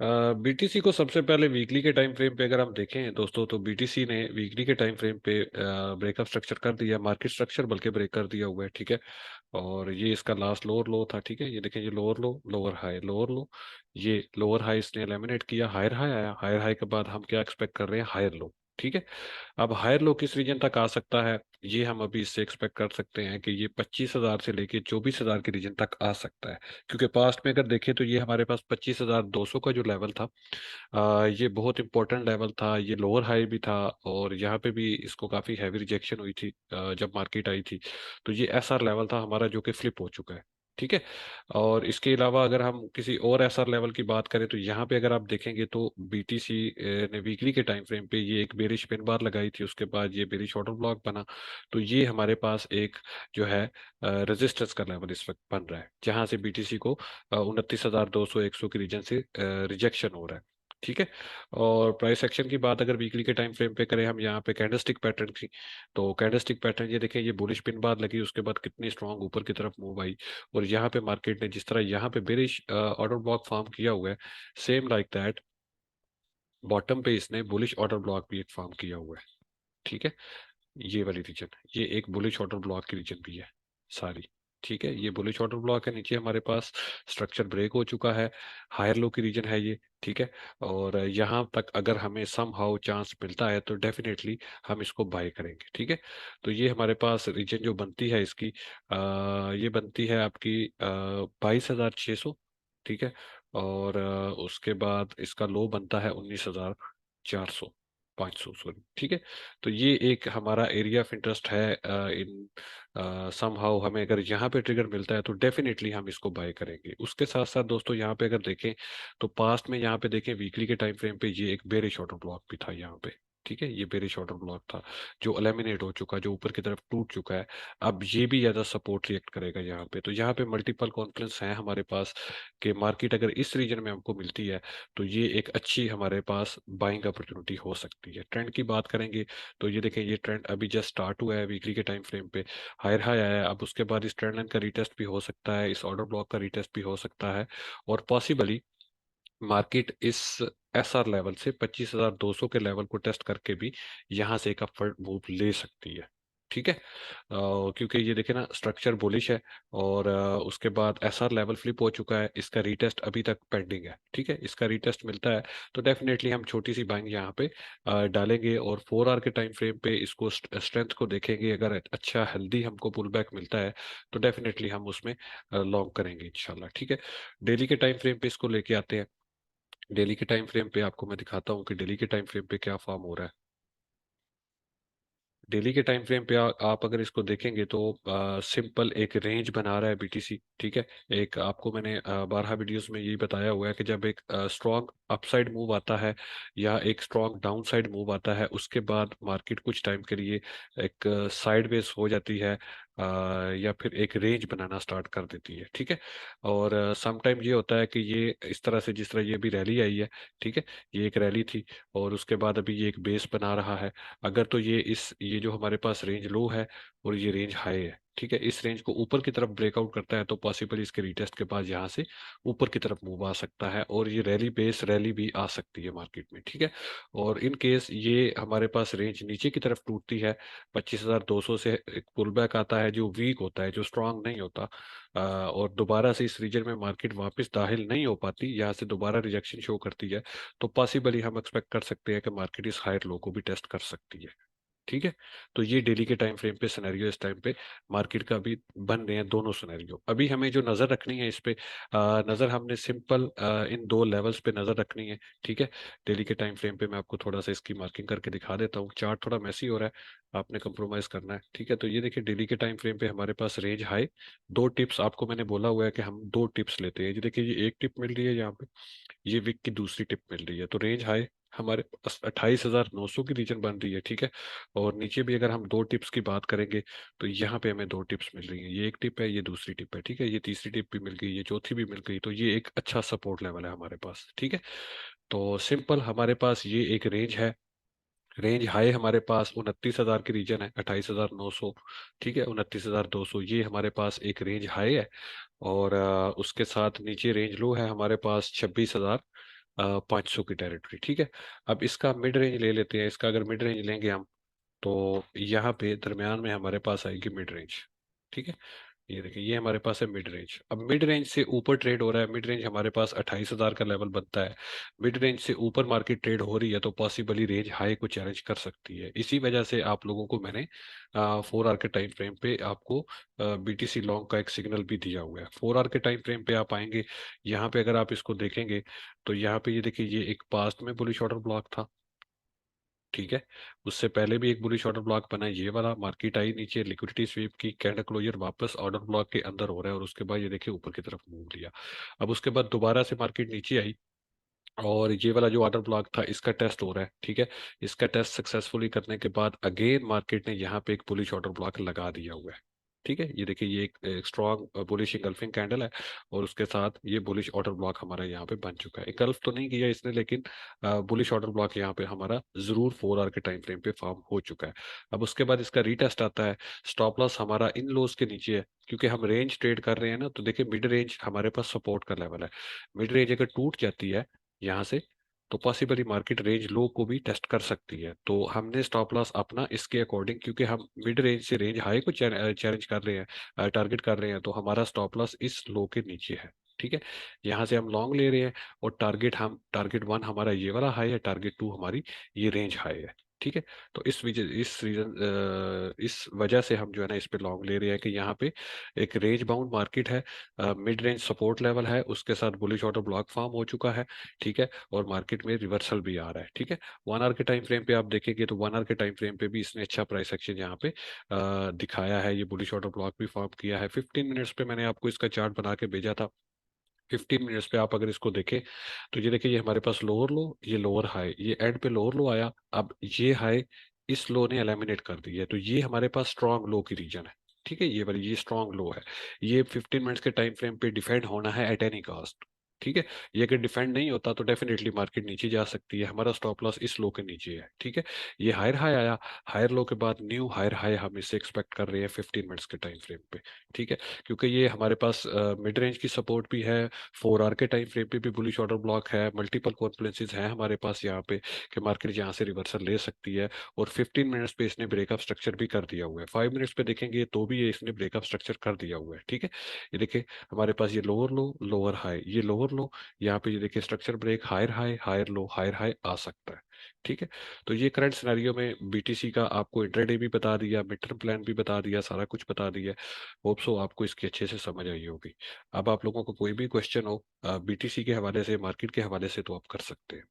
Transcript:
BTC को सबसे पहले वीकली के टाइम फ्रेम पे अगर हम देखें दोस्तों, तो बीटीसी ने वीकली के टाइम फ्रेम पे ब्रेकअप स्ट्रक्चर कर दिया, मार्केट स्ट्रक्चर बल्कि ब्रेक कर दिया हुआ है। ठीक है, और ये इसका लास्ट लोअर लो था। ठीक है, ये देखें, ये lower low, lower high, lower लो, ये लोअर हाई इसने एलिमिनेट किया, हायर हाई आया, हायर हाई के बाद हम क्या एक्सपेक्ट कर रहे हैं, हायर लो। ठीक है, अब हायर लो किस रीजन तक आ सकता है, ये हम अभी इससे एक्सपेक्ट कर सकते हैं कि ये 25,000 से लेके 24,000 के रीजन तक आ सकता है। क्योंकि पास्ट में अगर देखें तो ये हमारे पास 25,200 का जो लेवल था, ये बहुत इंपॉर्टेंट लेवल था, ये लोअर हाई भी था, और यहाँ पे भी इसको काफ़ी हैवी रिजेक्शन हुई थी जब मार्केट आई थी। तो ये एसआर लेवल था हमारा जो कि फ्लिप हो चुका है। ठीक है, और इसके अलावा अगर हम किसी और एसआर लेवल की बात करें तो यहाँ पे अगर आप देखेंगे तो बीटीसी ने वीकली के टाइम फ्रेम पे ये एक बेरिश पिन बार लगाई थी, उसके बाद ये बेरिश ऑर्डर ब्लॉक बना। तो ये हमारे पास एक जो है रेजिस्टेंस का लेवल इस वक्त बन रहा है, जहां से बीटीसी को 29,200 100 के रीजन से रिजेक्शन हो रहा है। ठीक है, और प्राइस एक्शन की बात अगर वीकली के टाइम फ्रेम पे करें हम यहाँ पे कैंडलस्टिक पैटर्न की, तो कैंडलस्टिक पैटर्न ये देखें, ये बुलिश पिन बार लगी, उसके बाद कितनी स्ट्रांग ऊपर की तरफ मूव आई, और यहाँ पे मार्केट ने जिस तरह यहाँ पे बेरिश ऑर्डर ब्लॉक फॉर्म किया हुआ है, सेम लाइक दैट बॉटम पे इसने बुलिश ऑर्डर ब्लॉक भी एक फॉर्म किया हुआ है। ठीक है, ये वाली रीजन, ये एक बुलिश ऑर्डर ब्लॉक की रीजन भी है सारी। ठीक है, ये बुलिश ऑर्डर ब्लॉक है, नीचे हमारे पास स्ट्रक्चर ब्रेक हो चुका है, हायर लो की रीजन है ये। ठीक है, और यहाँ तक अगर हमें सम हाउ चांस मिलता है तो डेफिनेटली हम इसको बाय करेंगे। ठीक है, तो ये हमारे पास रीजन जो बनती है इसकी, ये बनती है आपकी 22,600। ठीक है, और उसके बाद इसका लो बनता है 19,400, 500 सॉरी। ठीक है, तो ये एक हमारा एरिया ऑफ इंटरेस्ट है इन समहाउ, हमें अगर यहाँ पे ट्रिगर मिलता है तो डेफिनेटली हम इसको बाय करेंगे। उसके साथ साथ दोस्तों यहाँ पे अगर देखें तो पास्ट में यहाँ पे देखें वीकली के टाइम फ्रेम पे ये एक बेरिश ऑर्डर ब्लॉक भी था यहाँ पे। ठीक है, ये बेरिश ऑर्डर ब्लॉक था जो एलिमिनेट हो चुका, जो ऊपर की तरफ टूट चुका है। अब ये भी ज्यादा सपोर्ट रिएक्ट करेगा यहाँ पे, तो यहाँ पे मल्टीपल कॉन्फ्लुएंस है हमारे पास कि मार्केट अगर इस रीजन में हमको मिलती है तो ये एक अच्छी हमारे पास बाइंग अपॉर्चुनिटी हो सकती है। ट्रेंड की बात करेंगे तो ये देखें, ये ट्रेंड अभी जस्ट स्टार्ट हुआ है, वीकली के टाइम फ्रेम पे हायर हाई आया है। अब उसके बाद इस ट्रेंड लाइन का रीटेस्ट भी हो सकता है, इस ऑर्डर ब्लॉक का रीटेस्ट भी हो सकता है, और पॉसिबली मार्केट इस एसआर लेवल से 25,200 के लेवल को टेस्ट करके भी यहाँ से एक अपवर्ड मूव ले सकती है। ठीक है, क्योंकि ये देखे ना, स्ट्रक्चर बुलिश है, और उसके बाद एसआर लेवल फ्लिप हो चुका है, इसका रीटेस्ट अभी तक पेंडिंग है। ठीक है, इसका रीटेस्ट मिलता है तो डेफिनेटली हम छोटी सी बाइंग यहाँ पे डालेंगे, और 4 आवर के टाइम फ्रेम पे इसको स्ट्रेंथ को देखेंगे, अगर अच्छा हेल्दी हमको पुल बैक मिलता है तो डेफिनेटली हम उसमें लॉन्ग करेंगे इंशाल्लाह। ठीक है, डेली के टाइम फ्रेम पे इसको लेके आते हैं। डेली के टाइम फ्रेम पे आपको मैं दिखाता हूँ कि डेली के टाइम फ्रेम पे क्या फॉर्म हो रहा है। डेली के टाइम फ्रेम पे आप अगर इसको देखेंगे तो सिंपल एक रेंज बना रहा है बीटीसी। ठीक है, एक आपको मैंने 12 वीडियोस में यही बताया हुआ है कि जब एक स्ट्रॉन्ग अपसाइड मूव आता है या एक स्ट्रॉन्ग डाउनसाइड मूव आता है, उसके बाद मार्केट कुछ टाइम के लिए एक साइडवेज हो जाती है, या फिर एक रेंज बनाना स्टार्ट कर देती है। ठीक है, और सम टाइम ये होता है कि ये इस तरह से, जिस तरह ये भी रैली आई है, ठीक है, ये एक रैली थी, और उसके बाद अभी ये एक बेस बना रहा है। अगर तो ये जो हमारे पास रेंज लो है और ये रेंज हाई है, ठीक है, इस रेंज को ऊपर की तरफ ब्रेकआउट करता है तो पॉसिबल इसके रीटेस्ट के बाद यहाँ से ऊपर की तरफ मूव आ सकता है, और ये रैली बेस रैली भी आ सकती है मार्केट में। ठीक है, और इन केस ये हमारे पास रेंज नीचे की तरफ टूटती है, 25,200 से एक पुल बैक आता है जो वीक होता है, जो स्ट्रांग नहीं होता, और दोबारा से इस रीजन में मार्केट वापस दाखिल नहीं हो पाती, यहाँ से दोबारा रिजेक्शन शो करती है, तो पॉसिबली हम एक्सपेक्ट कर सकते हैं कि मार्केट इस हायर लो को भी टेस्ट कर सकती है। ठीक है, तो ये डेली के टाइम फ्रेम पे सिनेरियो इस टाइम पे मार्केट का भी बन रहे हैं दोनों सिनेरियो। अभी हमें जो नजर रखनी है इस पे, नजर हमने सिंपल इन दो लेवल्स पे नजर रखनी है। ठीक है, डेली के टाइम फ्रेम पे मैं आपको थोड़ा सा इसकी मार्किंग करके दिखा देता हूँ, चार्ट थोड़ा मैसी हो रहा है, आपने कंप्रोमाइज करना है। ठीक है, तो ये देखिए, डेली के टाइम फ्रेम पे हमारे पास रेंज हाई, दो टिप्स आपको मैंने बोला हुआ है कि हम दो टिप्स लेते हैं। ये देखिए, ये एक टिप मिल रही है यहाँ पे, ये वीक की दूसरी टिप मिल रही है, तो रेंज हाई हमारे पास 28,900 की रीजन बन रही है। ठीक है, और नीचे भी अगर हम दो टिप्स की बात करेंगे तो यहाँ पे हमें दो टिप्स मिल रही हैं, ये एक टिप है, ये दूसरी टिप है। ठीक है, ये तीसरी टिप भी मिल गई, ये चौथी भी मिल गई, तो ये एक अच्छा सपोर्ट लेवल है हमारे पास। ठीक है, तो सिंपल हमारे पास ये एक रेंज है, रेंज हाई हमारे पास 29,000 की रीजन है, 28,900। ठीक है, 29,200 ये हमारे पास एक रेंज हाई है, और उसके साथ नीचे रेंज लो है हमारे पास 26,000 500 की टेरिटरी, ठीक है। अब इसका मिड रेंज ले लेते हैं, इसका अगर मिड रेंज लेंगे हम, तो यहाँ पे दरमियान में हमारे पास आएगी मिड रेंज, ठीक है। ये देखिए, ये हमारे पास है मिड रेंज। अब मिड रेंज से ऊपर ट्रेड हो रहा है, मिड रेंज हमारे पास 28,000 का लेवल बनता है। मिड रेंज से ऊपर मार्केट ट्रेड हो रही है तो पॉसिबली रेंज हाई को चैलेंज कर सकती है। इसी वजह से आप लोगों को मैंने 4 आवर के टाइम फ्रेम पे आपको बीटीसी लॉन्ग का एक सिग्नल भी दिया हुआ है। 4 आवर के टाइम फ्रेम पे आप आएंगे, यहाँ पे अगर आप इसको देखेंगे तो यहाँ पे ये देखिए, ये एक पास्ट में बुलिश ऑर्डर ब्लॉक था, ठीक है। उससे पहले भी एक बुलिश ऑर्डर ब्लॉक बना, ये वाला मार्केट आई नीचे, लिक्विडिटी स्वीप की, कैंडल क्लोजर वापस ऑर्डर ब्लॉक के अंदर हो रहा है, और उसके बाद ये देखिए ऊपर की तरफ मूव लिया। अब उसके बाद दोबारा से मार्केट नीचे आई, और ये वाला जो ऑर्डर ब्लॉक था इसका टेस्ट हो रहा है, ठीक है। इसका टेस्ट सक्सेसफुली करने के बाद अगेन मार्केट ने यहाँ पे एक बुलिश ऑर्डर ब्लॉक लगा दिया हुआ है, ठीक है। ये देखिए, ये एक स्ट्रॉन्ग बुलिश इंगल्फिंग कैंडल है, और उसके साथ ये बुलिश ऑर्डर ब्लॉक हमारा यहाँ पे बन चुका है। इंगल्फ तो नहीं किया इसने, लेकिन बुलिश ऑर्डर ब्लॉक यहाँ पे हमारा जरूर 4 आवर के टाइम फ्रेम पे फॉर्म हो चुका है। अब उसके बाद इसका रीटेस्ट आता है। स्टॉप लॉस हमारा इन लोज के नीचे है, क्योंकि हम रेंज ट्रेड कर रहे हैं ना, तो देखिए मिड रेंज हमारे पास सपोर्ट का लेवल है। मिड रेंज अगर टूट जाती है यहाँ से, तो पॉसिबली मार्केट रेंज लो को भी टेस्ट कर सकती है। तो हमने स्टॉप लॉस अपना इसके अकॉर्डिंग, क्योंकि हम मिड रेंज से रेंज हाई को चैलेंज कर रहे हैं, टारगेट कर रहे हैं, तो हमारा स्टॉप लॉस इस लो के नीचे है, ठीक है। यहाँ से हम लॉन्ग ले रहे हैं, और टारगेट 1 हमारा ये वाला हाई है, टारगेट 2 हमारी ये रेंज हाई है, ठीक है। तो इस वजह से हम जो है ना इस पे लॉन्ग ले रहे हैं कि यहाँ पे एक रेंज बाउंड मार्केट है, मिड रेंज सपोर्ट लेवल है, उसके साथ बुलिश ऑर्डर ब्लॉक फॉर्म हो चुका है, ठीक है। और मार्केट में रिवर्सल भी आ रहा है, ठीक है। 1 आवर के टाइम फ्रेम पे आप देखेंगे तो 1 आवर के टाइम फ्रेम पे भी इसने अच्छा प्राइस एक्शन यहाँ पे दिखाया है, ये बुलिश ऑर्डर ब्लॉक भी फॉर्म किया है। 15 मिनट्स पे मैंने आपको इसका चार्ट बना के भेजा था। 15 मिनट्स पे आप अगर इसको देखें, तो ये देखिए, ये हमारे पास लोअर लो, ये लोअर हाई, ये एंड पे लोअर लो आया। अब ये हाई इस लो ने एलिमिनेट कर दी है, तो ये हमारे पास स्ट्रॉन्ग लो की रीजन है, ठीक है। ये वाली ये स्ट्रॉन्ग लो है, ये 15 मिनट्स के टाइम फ्रेम पे डिफेंड होना है एट एनी कॉस्ट, ठीक है। ये अगर डिफेंड नहीं होता तो डेफिनेटली मार्केट नीचे जा सकती है। हमारा स्टॉप लॉस इस लो के नीचे है, ठीक है। ये हायर हाई आया, हायर लो के बाद न्यू हायर हाई हम इसे एक्सपेक्ट कर रहे हैं 15 मिनट्स के टाइम फ्रेम पे, ठीक है। क्योंकि ये हमारे पास मिड रेंज की सपोर्ट भी है, 4 आवर के टाइम फ्रेम पे भी बुलिश ऑर्डर ब्लॉक है, मल्टीपल कॉन्फ्लुएंसेस हैं हमारे पास यहाँ पे कि मार्केट यहाँ से रिवर्सल ले सकती है। और 15 मिनट्स पे इसने ब्रेकअप स्ट्रक्चर भी कर दिया हुआ है। 5 मिनट्स पे देखेंगे तो भी ये इसने ब्रेकअप स्ट्रक्चर कर दिया हुआ है, ठीक है। ये देखिए, हमारे पास ये लोअर लो, लोअर हाई, ये लोअर लो, यहाँ पे ये देखिए structure break, higher high, higher low, higher high आ सकता है, ठीक है। तो ये करंट सिनेरियो में बीटीसी का आपको इंट्राडे भी बता दिया, मिड टर्म प्लान भी बता दिया, सारा कुछ बता दिया। होप सो आपको इसकी अच्छे से समझ आई होगी। अब आप लोगों को कोई भी क्वेश्चन हो बीटीसी के हवाले से, मार्केट के हवाले से, तो आप कर सकते हैं।